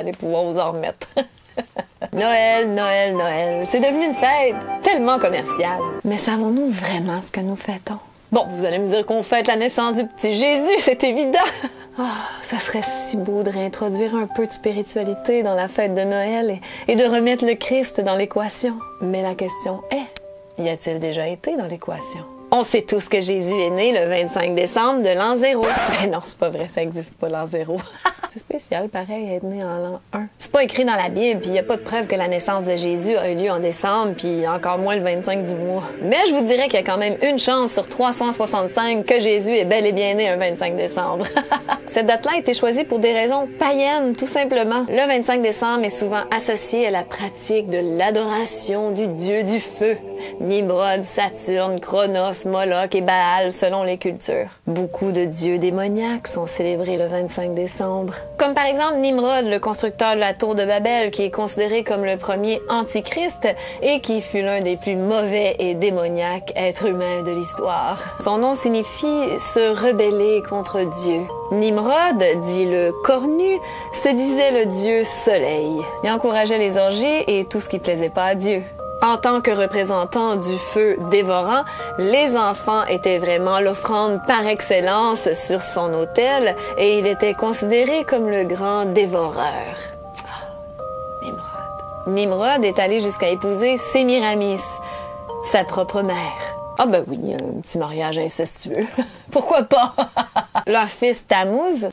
allez pouvoir vous en remettre. Noël, Noël, Noël, c'est devenu une fête tellement commerciale. Mais savons-nous vraiment ce que nous fêtons? Bon, vous allez me dire qu'on fête la naissance du petit Jésus, c'est évident. Ça serait si beau de réintroduire un peu de spiritualité dans la fête de Noël et de remettre le Christ dans l'équation. Mais la question est, y a-t-il déjà été dans l'équation? On sait tous que Jésus est né le 25 décembre de l'an 0. Mais non, c'est pas vrai, ça existe pas l'an 0. C'est spécial, pareil, être né en l'an 1. C'est pas écrit dans la Bible, puis y a pas de preuve que la naissance de Jésus a eu lieu en décembre, puis encore moins le 25 du mois. Mais je vous dirais qu'il y a quand même une chance sur 365 que Jésus est bel et bien né un 25 décembre. Cette date-là a été choisie pour des raisons païennes, tout simplement. Le 25 décembre est souvent associé à la pratique de l'adoration du dieu du feu. Nimrod, Saturne, Chronos, Moloch et Baal selon les cultures. Beaucoup de dieux démoniaques sont célébrés le 25 décembre. Comme par exemple Nimrod, le constructeur de la tour de Babel, qui est considéré comme le premier antichrist et qui fut l'un des plus mauvais et démoniaques êtres humains de l'histoire. Son nom signifie se rebeller contre Dieu. Nimrod, dit le cornu, se disait le dieu soleil. Il encourageait les orgies et tout ce qui plaisait pas à Dieu. En tant que représentant du feu dévorant, les enfants étaient vraiment l'offrande par excellence sur son autel et il était considéré comme le grand dévoreur. Nimrod. Nimrod est allé jusqu'à épouser Sémiramis, sa propre mère. Ah ben oui, un petit mariage incestueux. Pourquoi pas? Leur fils Tammuz,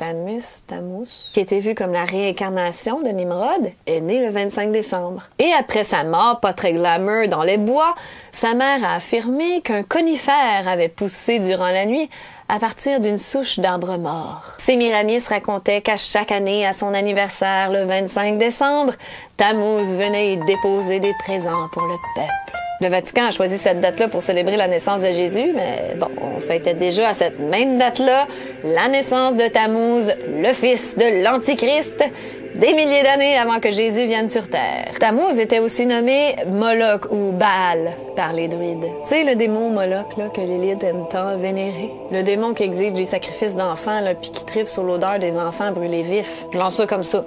qui était vu comme la réincarnation de Nimrod, est né le 25 décembre. Et après sa mort, pas très glamour dans les bois, sa mère a affirmé qu'un conifère avait poussé durant la nuit à partir d'une souche d'arbre mort. Sémiramis racontait qu'à chaque année, à son anniversaire, le 25 décembre, Tammuz venait y déposer des présents pour le peuple. Le Vatican a choisi cette date-là pour célébrer la naissance de Jésus, mais bon, on fêtait déjà à cette même date-là la naissance de Tammuz, le fils de l'Antichrist, des milliers d'années avant que Jésus vienne sur Terre. Tammuz était aussi nommé Moloch ou Baal par les druides. Tu sais, le démon Moloch là, que l'élite aime tant vénérer. Le démon qui exige des sacrifices d'enfants puis qui tripe sur l'odeur des enfants brûlés vifs. Je lance ça comme ça.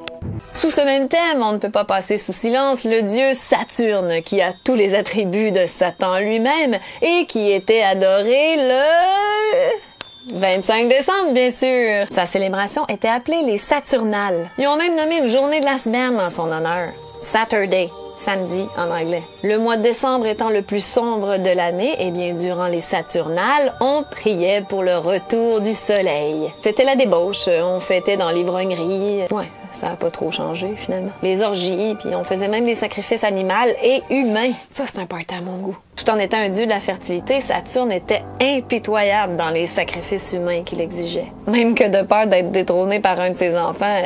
Sous ce même thème, on ne peut pas passer sous silence le dieu Saturne, qui a tous les attributs de Satan lui-même et qui était adoré le 25 décembre, bien sûr. Sa célébration était appelée les Saturnales. Ils ont même nommé une journée de la semaine en son honneur, Saturday. Samedi en anglais. Le mois de décembre étant le plus sombre de l'année, et bien durant les Saturnales, on priait pour le retour du soleil. C'était la débauche, on fêtait dans l'ivrognerie. Ouais, ça a pas trop changé finalement. Les orgies, puis on faisait même des sacrifices animaux et humains. Ça, c'est un party à mon goût. Tout en étant un dieu de la fertilité, Saturne était impitoyable dans les sacrifices humains qu'il exigeait. Même que de peur d'être détrôné par un de ses enfants,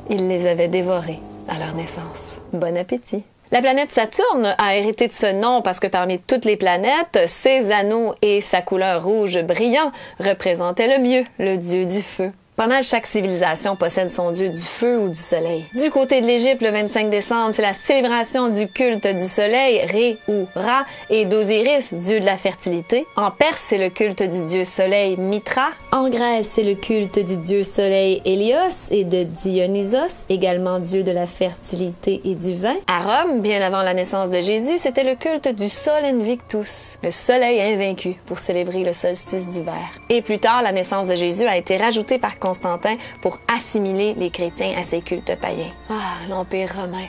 il les avait dévorés à leur naissance. Bon appétit! La planète Saturne a hérité de ce nom parce que parmi toutes les planètes, ses anneaux et sa couleur rouge brillant représentaient le mieux le dieu du feu. Pas mal chaque civilisation possède son dieu du feu ou du soleil. Du côté de l'Égypte, le 25 décembre, c'est la célébration du culte du soleil, Ré ou Ra, et d'Osiris, dieu de la fertilité. En Perse, c'est le culte du dieu soleil Mitra. En Grèce, c'est le culte du dieu soleil Hélios et de Dionysos, également dieu de la fertilité et du vin. À Rome, bien avant la naissance de Jésus, c'était le culte du Sol Invictus, le soleil invaincu, pour célébrer le solstice d'hiver. Et plus tard, la naissance de Jésus a été rajoutée par Constantin pour assimiler les chrétiens à ses cultes païens. L'Empire romain.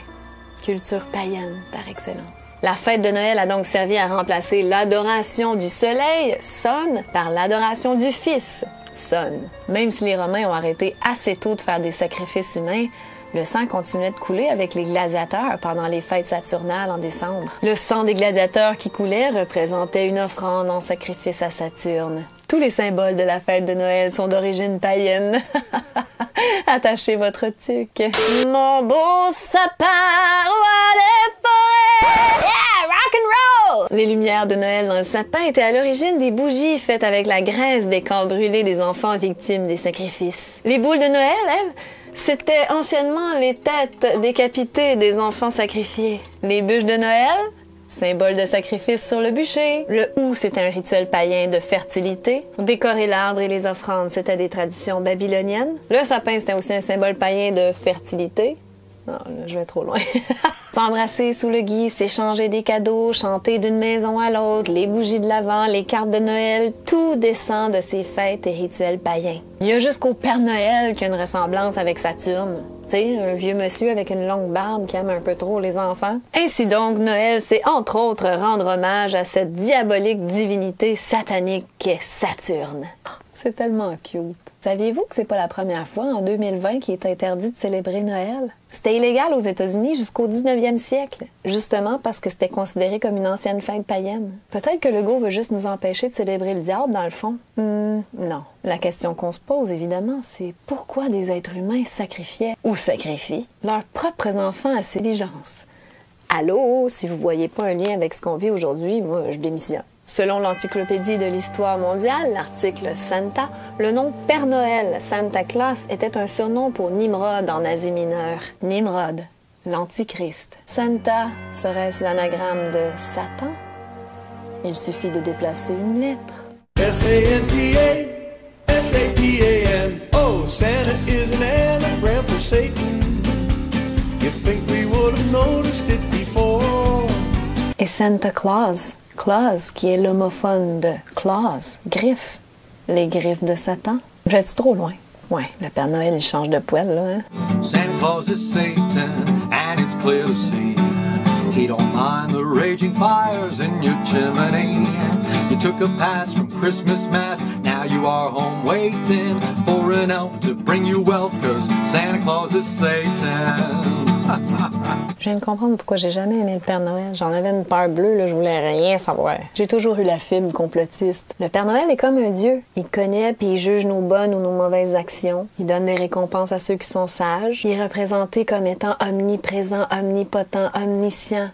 Culture païenne par excellence. La fête de Noël a donc servi à remplacer l'adoration du soleil, Sun, par l'adoration du Fils, Sun. Même si les Romains ont arrêté assez tôt de faire des sacrifices humains, le sang continuait de couler avec les gladiateurs pendant les fêtes saturnales en décembre. Le sang des gladiateurs qui coulait représentait une offrande en sacrifice à Saturne. Tous les symboles de la fête de Noël sont d'origine païenne. Attachez votre tuque. Mon beau sapin, roi des forêts! Yeah, rock and roll! Les lumières de Noël dans le sapin étaient à l'origine des bougies faites avec la graisse des corps brûlés des enfants victimes des sacrifices. Les boules de Noël, elles, c'était anciennement les têtes décapitées des enfants sacrifiés. Les bûches de Noël, symbole de sacrifice sur le bûcher. Le hou, c'était un rituel païen de fertilité. Décorer l'arbre et les offrandes, c'était des traditions babyloniennes. Le sapin, c'était aussi un symbole païen de fertilité. Non, là, je vais trop loin. S'embrasser sous le gui, s'échanger des cadeaux, chanter d'une maison à l'autre, les bougies de l'Avent, les cartes de Noël, tout descend de ces fêtes et rituels païens. Il y a jusqu'au Père Noël qui a une ressemblance avec Saturne. Tu sais, un vieux monsieur avec une longue barbe qui aime un peu trop les enfants. Ainsi donc, Noël, c'est entre autres rendre hommage à cette diabolique divinité satanique qu'est Saturne. C'est tellement cute. Saviez-vous que c'est pas la première fois en 2020 qu'il est interdit de célébrer Noël? C'était illégal aux États-Unis jusqu'au 19e siècle, justement parce que c'était considéré comme une ancienne fête païenne. Peut-être que Legault veut juste nous empêcher de célébrer le diable, dans le fond. Non. La question qu'on se pose, évidemment, c'est pourquoi des êtres humains sacrifiaient ou sacrifient leurs propres enfants à ces diligences? Allô, si vous voyez pas un lien avec ce qu'on vit aujourd'hui, moi, je démissionne. Selon l'Encyclopédie de l'Histoire mondiale, l'article Santa, le nom Père Noël, Santa Claus, était un surnom pour Nimrod en Asie mineure. Nimrod, l'Antichrist. Santa, serait-ce l'anagramme de Satan? Il suffit de déplacer une lettre. S-A-N-T-A, S-A-T-A-N. Oh, Santa is an anagram for Satan. You think we would have noticed it before? Et Santa Claus, Claus, qui est l'homophone de claws, griffes, les griffes de Satan. J'ai-tu trop loin? Ouais, le Père Noël, il change de poêle, là, hein? Santa Claus is Satan, and it's clear to see. He don't mind the raging fires in your chimney. You took a pass from Christmas Mass, now you are home waiting for an elf to bring you wealth, 'cause Santa Claus is Satan. Je viens de comprendre pourquoi j'ai jamais aimé le Père Noël. J'en avais une peur bleue, là, je voulais rien savoir. J'ai toujours eu la fibre complotiste. Le Père Noël est comme un dieu. Il connaît puis il juge nos bonnes ou nos mauvaises actions. Il donne des récompenses à ceux qui sont sages. Il est représenté comme étant omniprésent, omnipotent, omniscient.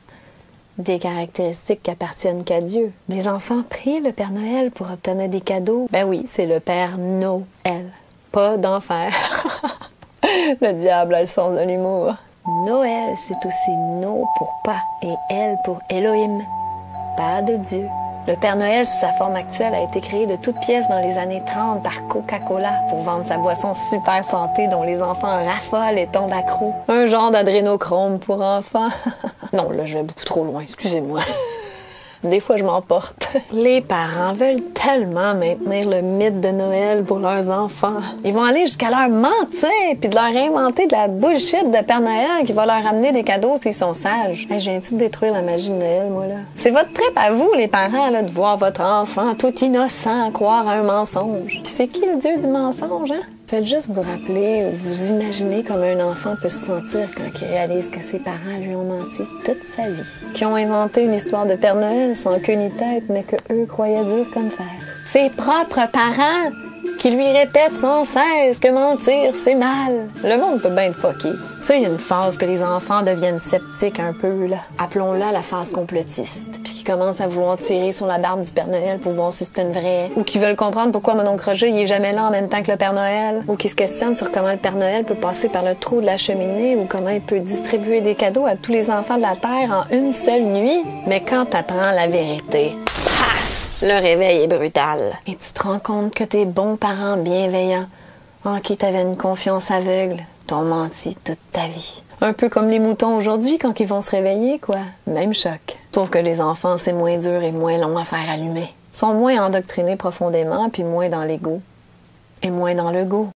Des caractéristiques qui appartiennent qu'à Dieu. Les enfants prient le Père Noël pour obtenir des cadeaux. Ben oui, c'est le Père Noël. Pas d'enfer. Le diable a le sens de l'humour. Noël, c'est aussi No pour pas et El pour Elohim, Père de Dieu. Le Père Noël, sous sa forme actuelle, a été créé de toutes pièces dans les années 30 par Coca-Cola pour vendre sa boisson super santé dont les enfants raffolent et tombent accros. Un genre d'adrénochrome pour enfants. Non, là, je vais beaucoup trop loin, excusez-moi. Des fois, je m'emporte. Les parents veulent tellement maintenir le mythe de Noël pour leurs enfants. Ils vont aller jusqu'à leur mentir puis de leur inventer de la bullshit de Père Noël qui va leur amener des cadeaux s'ils sont sages. Hey, je viens-tu de détruire la magie de Noël, moi, là? C'est votre trip à vous, les parents, là, de voir votre enfant tout innocent croire à un mensonge. Puis c'est qui le dieu du mensonge, hein? Faites juste vous rappeler, vous imaginer comme un enfant peut se sentir quand il réalise que ses parents lui ont menti toute sa vie. Qui ont inventé une histoire de Père Noël sans queue ni tête, mais que eux croyaient dur comme fer. Ses propres parents qui lui répètent sans cesse que mentir, c'est mal. Le monde peut bien être fucké. Tu sais, il y a une phase que les enfants deviennent sceptiques un peu, là. Appelons-la la phase complotiste. Puis qui commencent à vouloir tirer sur la barbe du Père Noël pour voir si c'est une vraie. Ou qui veulent comprendre pourquoi mon oncle Roger, il est jamais là en même temps que le Père Noël. Ou qui se questionnent sur comment le Père Noël peut passer par le trou de la cheminée ou comment il peut distribuer des cadeaux à tous les enfants de la Terre en une seule nuit. Mais quand t'apprends la vérité, le réveil est brutal. Et tu te rends compte que tes bons parents bienveillants, en qui t'avais une confiance aveugle, t'ont menti toute ta vie. Un peu comme les moutons aujourd'hui quand ils vont se réveiller, quoi. Même choc. Sauf que les enfants, c'est moins dur et moins long à faire allumer. Ils sont moins endoctrinés profondément, puis moins dans l'ego. Et moins dans le go.